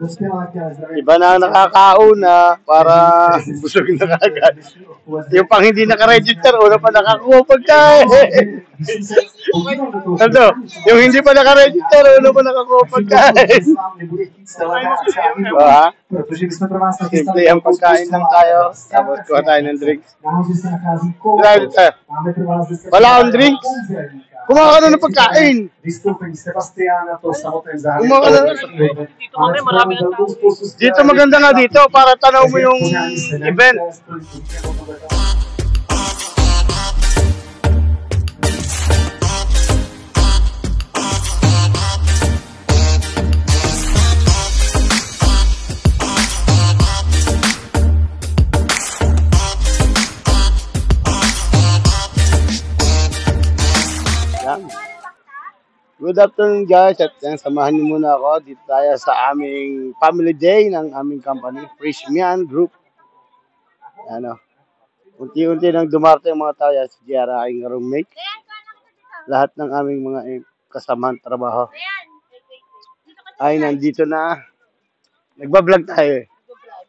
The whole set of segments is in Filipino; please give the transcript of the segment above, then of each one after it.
Iba na ang nakakauna para busog na kagad. Yung pang hindi naka-register, una pa nakakuha pagkain. Ano? Yung hindi pa naka-register, una pa nakakuha pagkain. Ha? Simple ang pagkain lang tayo. Tapos kuha tayo ng drinks. Wala akong drinks. Kumawa ka na ng pagkain. Kumawa ka na. Dito maganda nga dito para tanaw mo yung event. Good afternoon guys, at samahan niyo muna ako dito tayo sa aming family day ng aming company, Freshman Group. Ano, unti-unti nang dumarating mga tao, si Giara aking roommate. Lahat ng aming mga kasamahan trabaho ay nandito na. Nagbablog tayo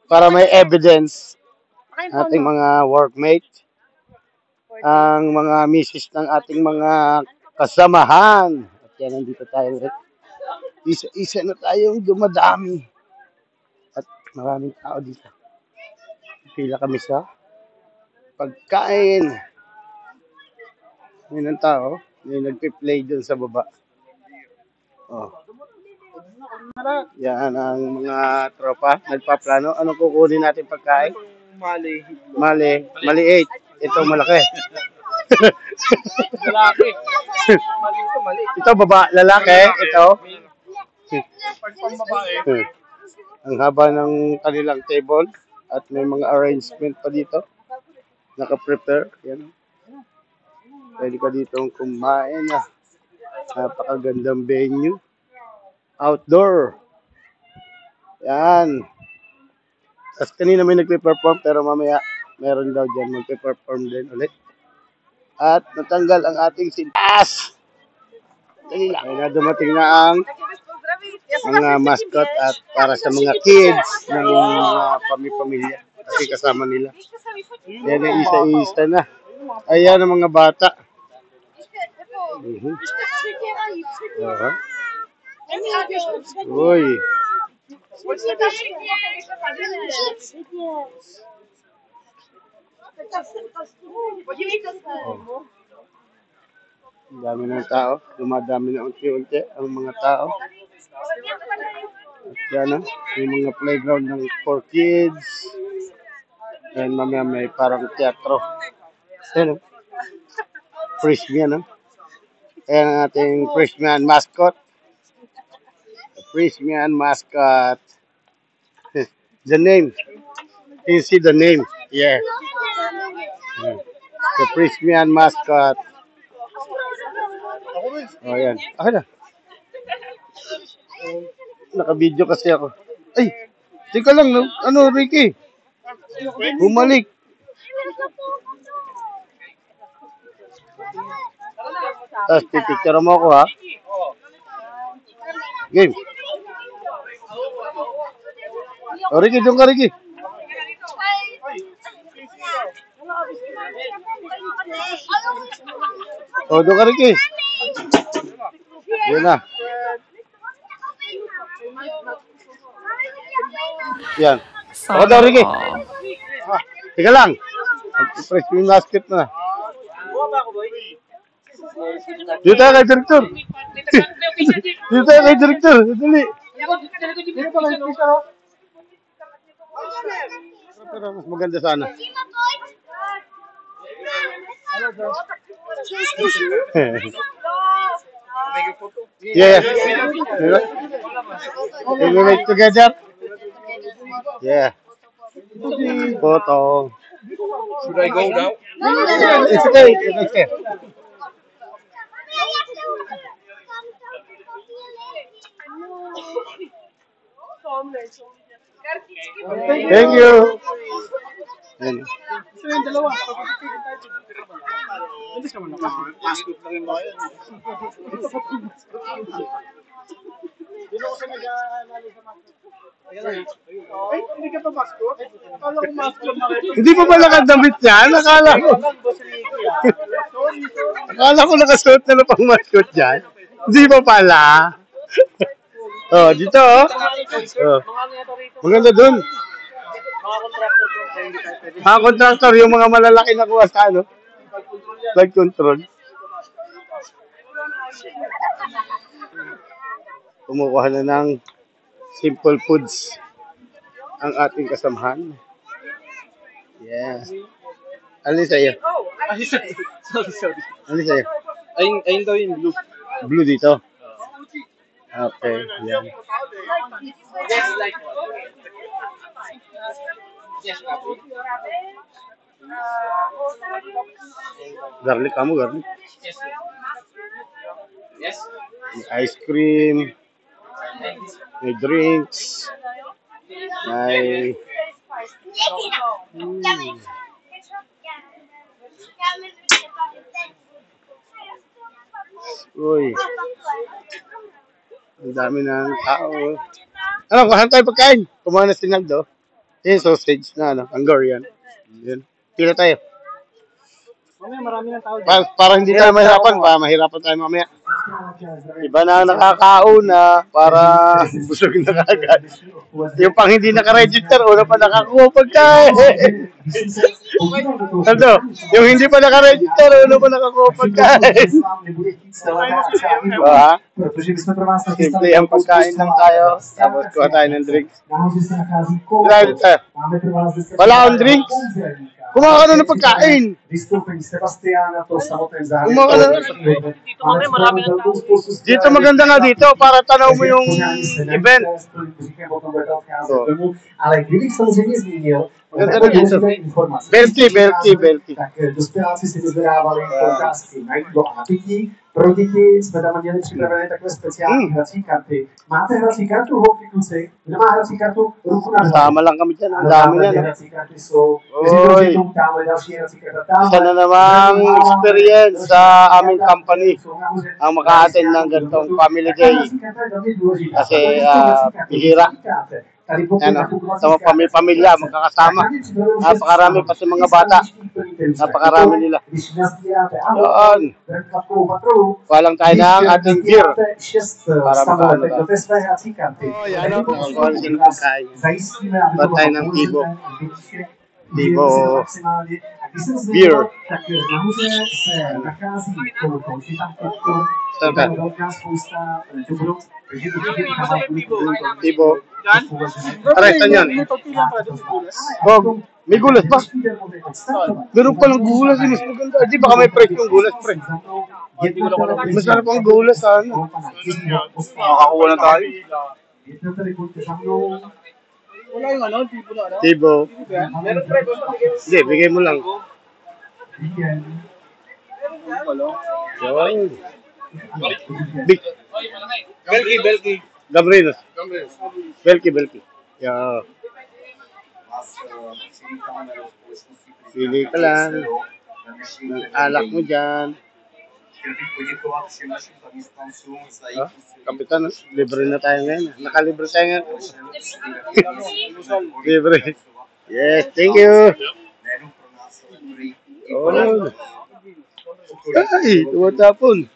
para may evidence ating mga workmate, ang mga misis ng ating mga kasamahan. Kaya nandito tayo. Isa-isa na tayong dumadami. At maraming tao dito. Pila kami sa pagkain. May ng tao. May nagpi-play dun sa baba. Oh. Yan ang mga tropa. Nagpaplano. Anong kukunin natin pagkain? Mali 8. Ito malaki. Lalaki. Ito baba, lalaki. Ito. Pagpambabae. Ang haba ng kanilang table at may mga arrangement pa dito. Naka-prepare. Yan. Pwede ka dito kumain. Napakagandang venue. Outdoor. Yan. Tapos kanina may nagpe-perform pero mamaya meron daw dyan magpe-perform din ulit. At natanggal ang ating sintas. Dali lang. Kaya na dumating na ang mga mascot at para sa mga kids ng mga pamilya. Kasi kasama nila. Yan ang isa-isa na. Ayan ang mga bata. Uy. Ang dami ng tao. Dumadami na unti-unti ang mga tao. At yan yung mga playground ng for kids. And mamaya may parang teatro. Ayan Freshman, Ayan ang ating Freshman mascot. Freshman mascot. The name. Can you see the name? Yeah. The Freshman mascot. Oh, yan. Na. Naka-video kasi ako. Ay, teka lang. No? Ano, Ricky? Bumalik. Tapos pipicture mo ako, ha? Game. O, Ricky, doon ka, Ricky. O, doon ka, Ricky. Yan na. Yan. O, daw, Ricky. Teka lang. Press yung basket na. Dito tayo kay Director. Dito tayo kay Director. Dali. Pero mas maganda sana. Yeah. Can we make together? Yeah. Photo. Should I go now? It's okay. It's okay. Thank you. Hindi pa pala nakadamit yan? Akala ko nakasuot na pang mascot dyan. Hindi pa pala. Oh, dito oh. Oh. Maganda dun. Mga contractor, yung mga malalaki na kuha sa ano? Flight control. Kumukuha na ng simple foods ang ating kasamahan. Yeah. Ano sa'yo? Sorry. Ano sa'yo? Ayun daw yung blue. Blue dito. Okay, yan. Garlic kamu, garlic. Yes. May ice cream, may drinks, may... Uy, ang dami ng tao. Ano, kuhaan tayo pagkain. Kumain na sinagdo. Yung sausage na, ano, Hungarian. Yun. Pila tayo. Para hindi tayo mahirapan, mahirapan tayo mamaya. Iba na nakakauna para busogin na kagad. Yung pang hindi naka-register, una pa nakakuha pagkain. Ano? Yung hindi pa naka-register, una pa nakakuha pagkain. Simple ang pagkain lang tayo, tapos kuha tayo ng drinks. Wala akong drinks. Kumain ka na ng pagkain. Kumain ka na. Dito maganda nga dito para tanaw mo yung event. So, maganda na dito. Belky. Dospěláci si vyzvedávali poukázky na jídlo a na pití. Pro děti jsme tam měli připravené takové speciální hrací karty. Máte hrací kartu, holky, kluci? Kdo má hrací kartu? Ruku na hlavu. Kasama lang kami dyan. Ang dami yan. Hrací karty jsou. Oy. Tamhle další hrací karta. Isa na namang experience sa aming company ang maka-attend ng ganitong family day. Kasi bihira. Ano, sa mga pamilya, magkakasama. Napakarami pati mga bata. Napakarami nila. Doon. Walang tayo ng ating beer. Para makaano tayo. Oh, yan o. Nakakuha sila pagkain. Ba't tayo ng tibo? Tibo. Beer. Saan ka? Tibo. Aray, saan yan? Bog, may gulas pa. Meron pa ng gulas. Mas maganda. Di baka may price yung gulas, pre. Masarap ang gulas, ano. Makakakuha na tayo. Wala yung ano, tipo na ano? Tibo. Meron pre, gusto ko. Hindi, bigay mo lang. Yun. Belky. Gabriel. Belky. Yeah. Pili ka lang. Ng alak mo dyan. Kapitan, libre na tayo ngayon. Nakalibre tayo ngayon. Libre. Yes, thank you. Oh. Ay, tumatapon.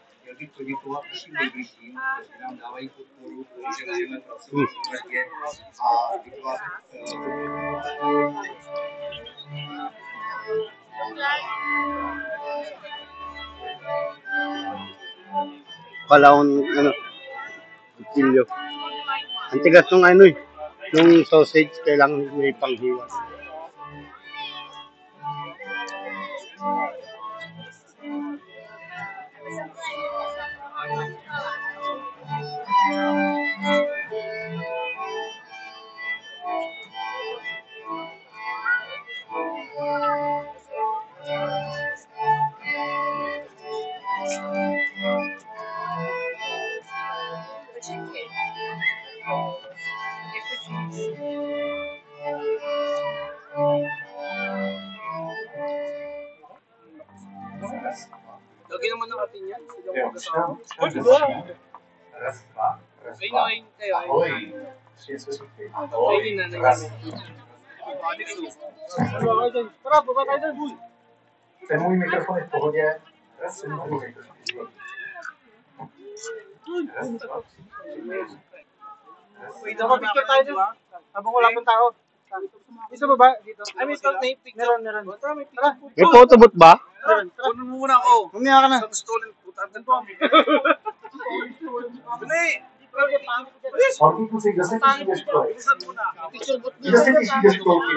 Palawon, ano, pilyo. Ang tigas nung ano eh, nung sausage, kailangan may panghiwa. Lagi naman ng atin yan. Sila Jo, mga kasama. Raz, dva. Ay, kayo. Ahoj. Scienze sociali. Raz. Ten můj mikrofon je v pohodě. Raz, ten můj mikrofon. Raz, dva, tři. Dapat picture tayo dun. Habang wala pang tao. Isa ba ba? Dito. I mean, meron. Tara. May photobooth ba? Kunin mo muna ako. Mamaya ka na. Sa stolen puta. Dali. Horky kluci, kdo se těší do školy? Bilisan muna. Kdo se těší do školky?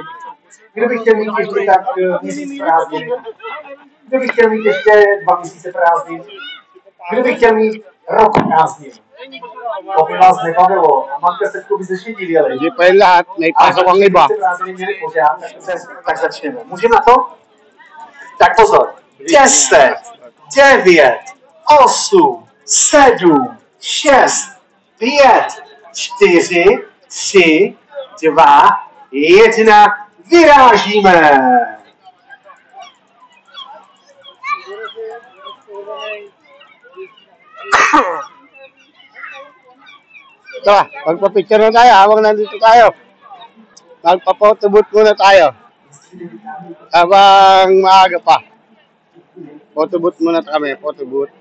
Kdo by chtěl mít ještě tak měsíc prázdnin? Kdo by chtěl mít ještě 2 měsíce prázdnin? Kdo by chtěl mít rok prázdnin? To by vás nebavilo. A matka se by se divili. Hindi pa yung lahat. May pasok ang iba. Tak začneme. Můžeme na to? Tak pozor. 10, 9, 8, 7, 6, 5, 4, 3, 2, 1. Vyrážíme! Tara, magpa-picture na tayo habang nandito tayo. Magpa-photobooth muna tayo. Habang maaga pa. Photobooth muna kami, photobooth.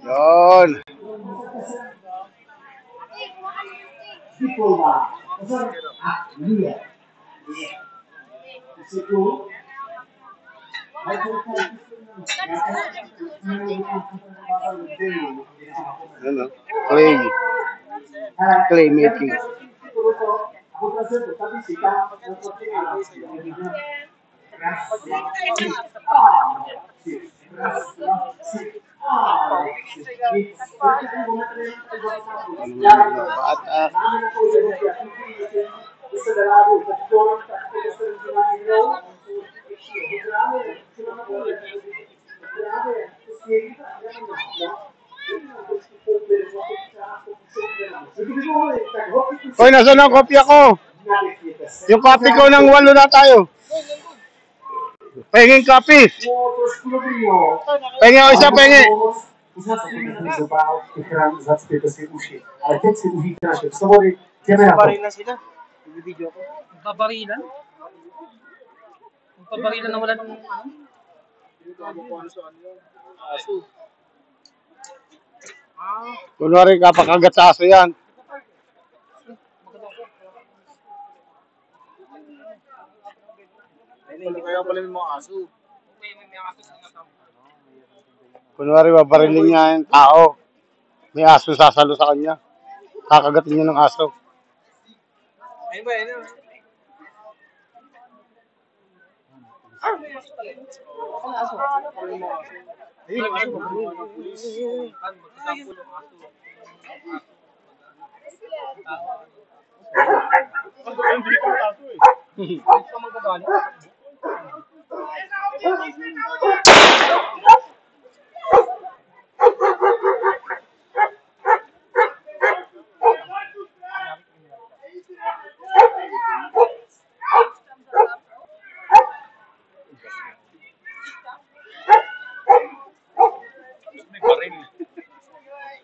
Yun. Diploma. Iya. Situ. Ano? Clay. Clay making. Hoy, nasaan ang kopya ko? Yung copy ko ng 8 na tayo. Penging copy. Pengi o isa, pengi. Zacpěte si uši. Ale teď si užijte naše svobody. Jdeme na to. Babarilan sila. Video ko. Babarilan? Babarilan na wala ng ano? Aso. Kunwari kapakagat sa aso yan. Hindi kaya pala yung mga aso. Kunwari babarilin niya yung tao. May aso sasalo sa kanya. Kakagatin niya ng aso. Ayun ba, ayun.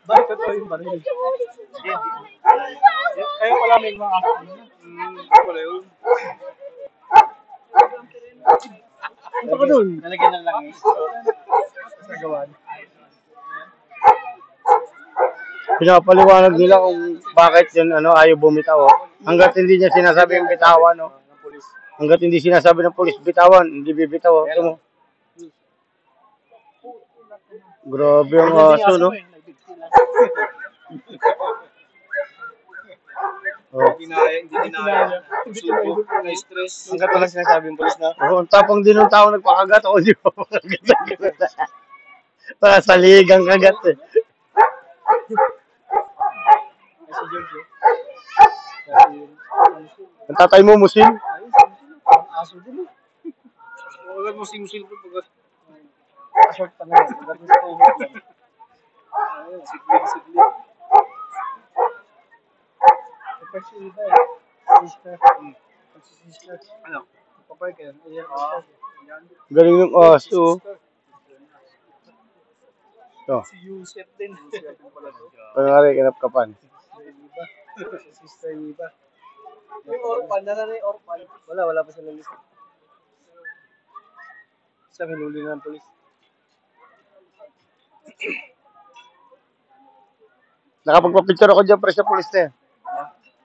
Bakit ito yung baril? Kaya pala may mga aso. Wala yun. Ito ka dun. Nalagyan ng langis. Sa gawan. Pinapaliwanag nila kung bakit yun ayaw bumitaw. Oh. Hanggat hindi niya sinasabi yung bitawan. Oh. Hanggat hindi sinasabi ng pulis bitawan, hindi bibitaw. Oh. Ito mo. Grabe ang aso, no? Oh. Hindi kinaya. Suko, na-stress. Hanggat walang sinasabi yung pulis na. Oo, ang tapang din ng tao nagpakagat. O, di ba? Para sa ligang kagat eh. Ang tatay mo, musim? Aso din. Huwag mo sim-sim ko pag short pa lang. Pag siglit. Kasi iba eh. Sister. Ano? Papay kayo. Galing ng aso. Ito. Si Yusef din. Pangyari, kinapkapan. Iba. Si Sister Iba. Yung orphan, nasa na yung orphan? Wala pa silang lista. Sa hinuli na ng polis. Nakapagpa-picture ako dyan, pre, sa pulis na yan.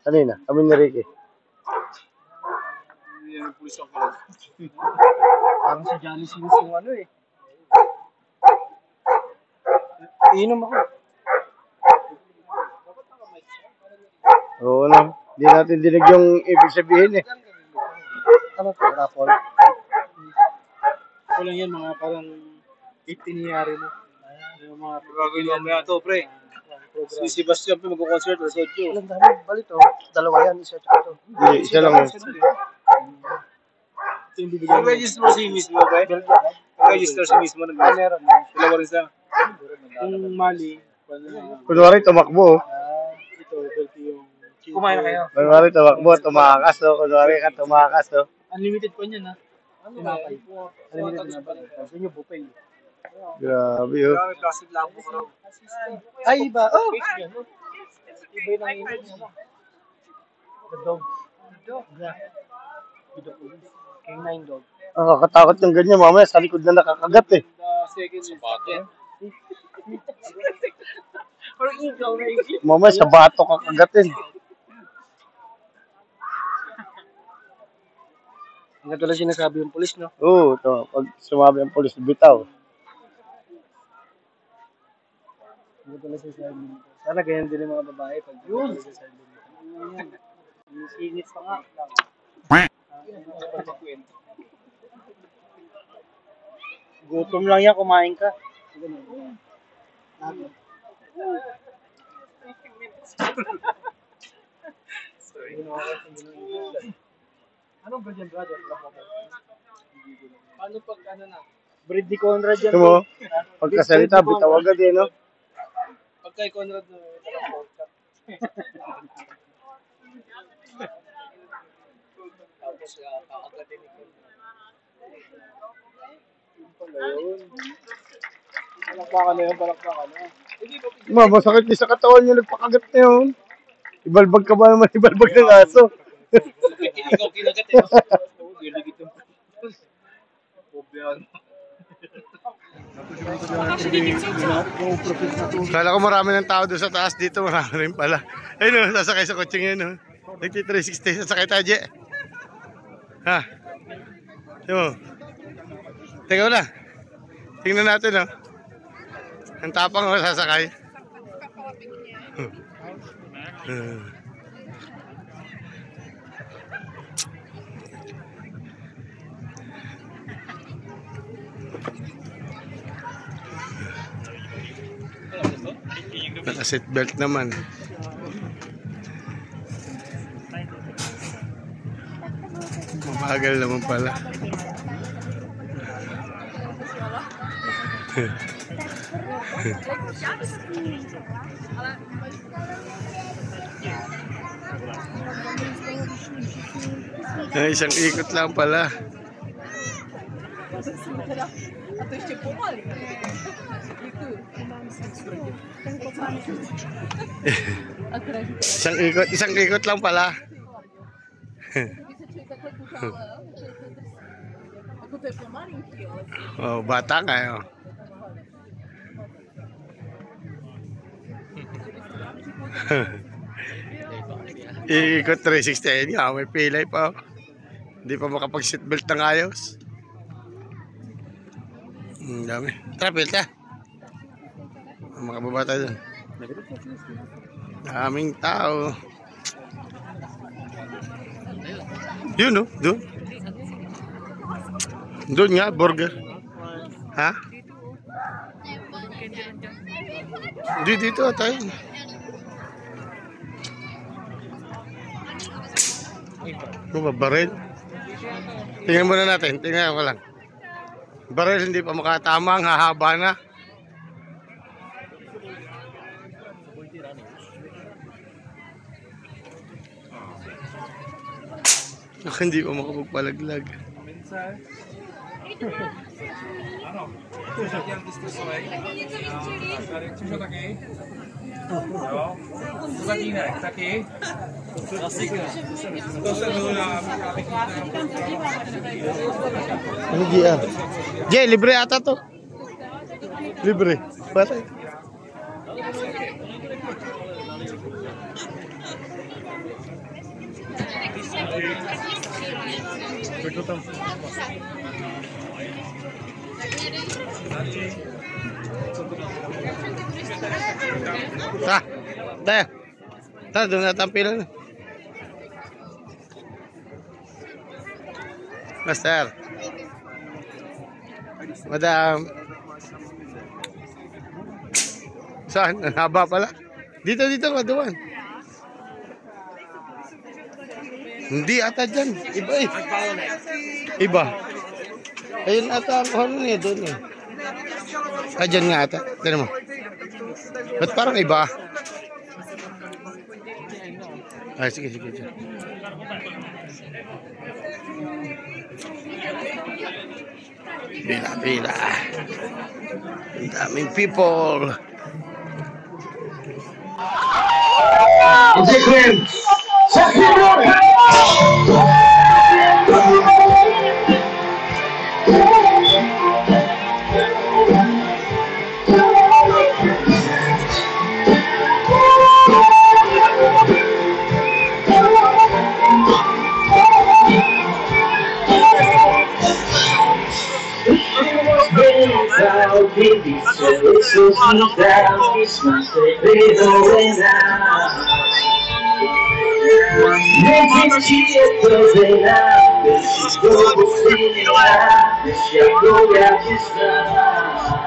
Kanina, kami ni Ricky. Yan yung polis ang kilala. Parang si Johnny Sins yung ano eh. Iinom ako. Oo na. Hindi natin dinig yung ibig sabihin eh. Ano to? Rapol? Kulang yan, mga parang 18 nangyari mo. Yung mga gagawin mo mamaya to, pre. Si Sebastian pa mag-concert or Sodyo. Alam dami, balito. Dalawa yan, isa tsaka to. Hindi, isa lang yun. Register mo si mismo, ba? Register si mismo. Meron. Dalawa rin sa. Yung Mali. Kunwari, tumakbo. Ito, yung... Kumain na kayo. Kunwari, tumakbo, tumakas o. Kunwari ka, tumakas o. Unlimited pa niyan, ha? Tinapay. Unlimited na ba? Sa inyo, buffet. Grabe o. Plastic labo ko raw. Ay, iba. Oh! Iba yung nanginig niya. The dog. Yeah. K9 dog. Ang kakatakot yung ganyan, mamaya sa likod na nakakagat eh. Second sapato. Parang ikaw na yung... Mamaya sa bato kakagatin. Ang katulad sinasabi yung polis, no? Oo, ito. Pag sumabi ang polis, bitaw. Ang katulad sinasabi. Sana ganyan din yung mga babae pag yun sinasabi. Singit pa nga. Gutom lang yan, kumain ka. Anong ganyan, brother? Paano pag ano na? Breed ni Conrad yan. Ito mo, pagkasalita, bitaw agad eh, no? Pag kay Conrad na tapos kakagatin ni Conrad. Palakpakan na yun, palakpakan na. Masakit din sa katawan yung nagpakagat na yun. Ibalbag ka ba naman, ibalbag ng aso? Ikaw kinagat eh. Giligit yung pobre. Kala ko marami ng tao doon sa taas, dito marami rin pala. Ayun o, sasakay sa kutseng yun o. Nagti-360, sasakay tayo, Je. Ha? Ito mo. Teka wala. Tingnan natin o. Ang tapang o, sasakay. Naka-seatbelt naman. Mabagal naman pala. Isang ikot lang pala. Isang ikot lang pala. Oh, bata kayo. Iikot 360 ayun nga, may pilay pa. Hindi pa makapag-seatbelt ng ayos. Dami. Tara, pilta. Makababa tayo dun. Daming tao. Yun o, doon. Doon nga, burger. Ha? Dito tayo. Ano ba, baril? Tingnan muna natin, tingnan ko lang. Baril hindi pa makatama, ang hahaba na. Ako hindi pa makapagpalaglag. Jo. Zadínek taky. Klasika. To se miluje. Ano dia? Jay, libre ata to. Libre. Patay. Doon na tampilan. Master. Madam. Saan? Ang haba pala. Dito, maduan. Hindi ata dyan. Iba eh. Iba. Ayun ata ang ano niya doon eh. Dyan nga ata. Tignan mo. Ba't parang iba? Ay, sige. Pila. Ang daming people. Baby, so it's so sweet down, it's my favorite going out. Making cheers Thursday night, but she's going singing out, but she'll go out just now.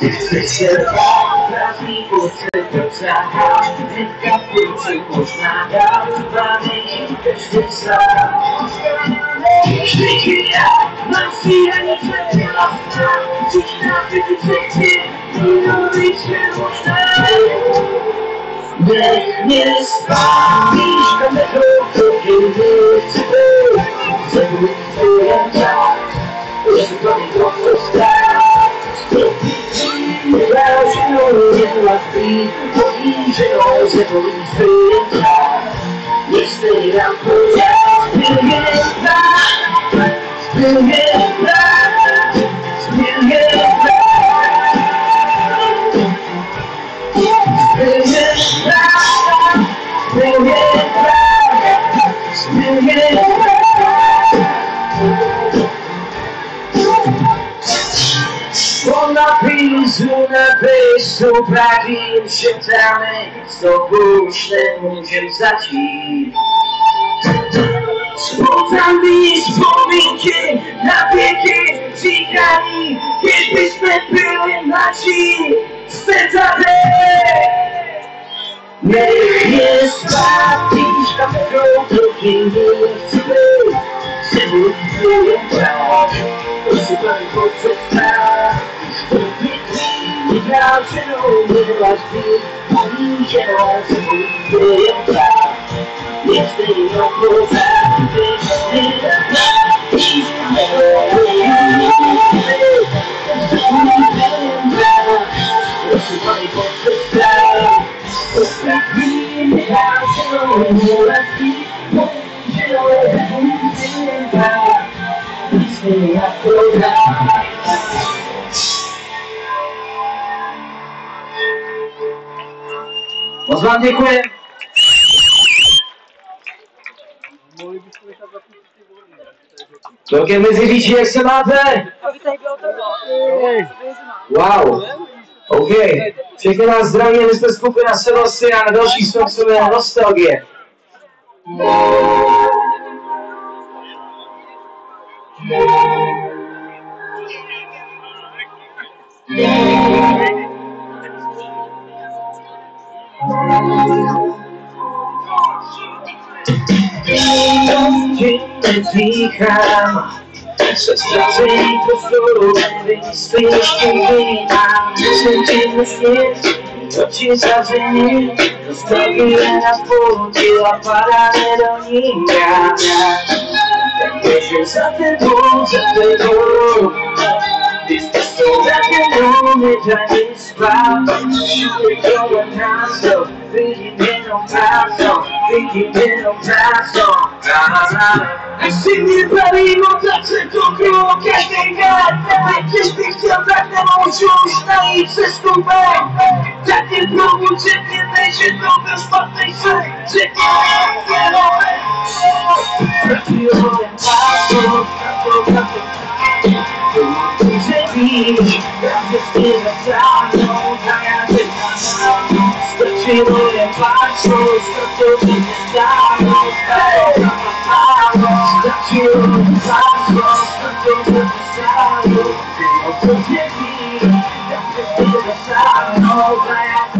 It's a lot of people take the time, pick up the tools, find out about me, it's this out. Shake it out, my feet and the trail off now. Just not to protect it, you know it's never stop. Yes, please come and go, cooking here today. So we can talk, everybody go for style. Without you knowing my feet, easy knows everything. Yes, they are put out, spilling it back, spilling it back, spilling it back, spilling it back, spilling it back, spilling it back. Una vez sobrali szeptamy, znowu śledzimy za ci. Spotkamy wspominki na wieki znikani, kiedyśmy byli nasi spędzamy. Niech jest patrzysz na tego, drugi nie chce być. Symbolizuję tak, usuwam podczas without you, we must be one chance to live back. Yes, they don't go back, they just live back. Each never what's the money for the style? What's that green without you, we must be one chance to live back. Yes, they don't go back. Moc wam děkuji. Celkem mezi říči, jak se máte? Wow. OK. Všechny nás zdraví, my jsme skupina Sebastian a další song se jmenuje Nostalgie. Zvíchám, se ztrácejí prostoru, nejspíš vnímám, cítím svět, oči zavřený, nostalgie na půlky a padáme do ní ráda. Tak běžím za tebou, That you know me, that is proud. Shooting going non-stop, thinking in on past, thinking in on past. I see me ready, no touching to you, getting that. Just think you're back then on your stage, system back. That you know you chicken, they should know this what they say. Chicken, get on it. You're on fire, take me, I'm just in the town, no, I am in the stuck in on that fire, stuck in the town, no, stuck in on the fire, stuck in the town, no, take me, I'm just in the town, no, I am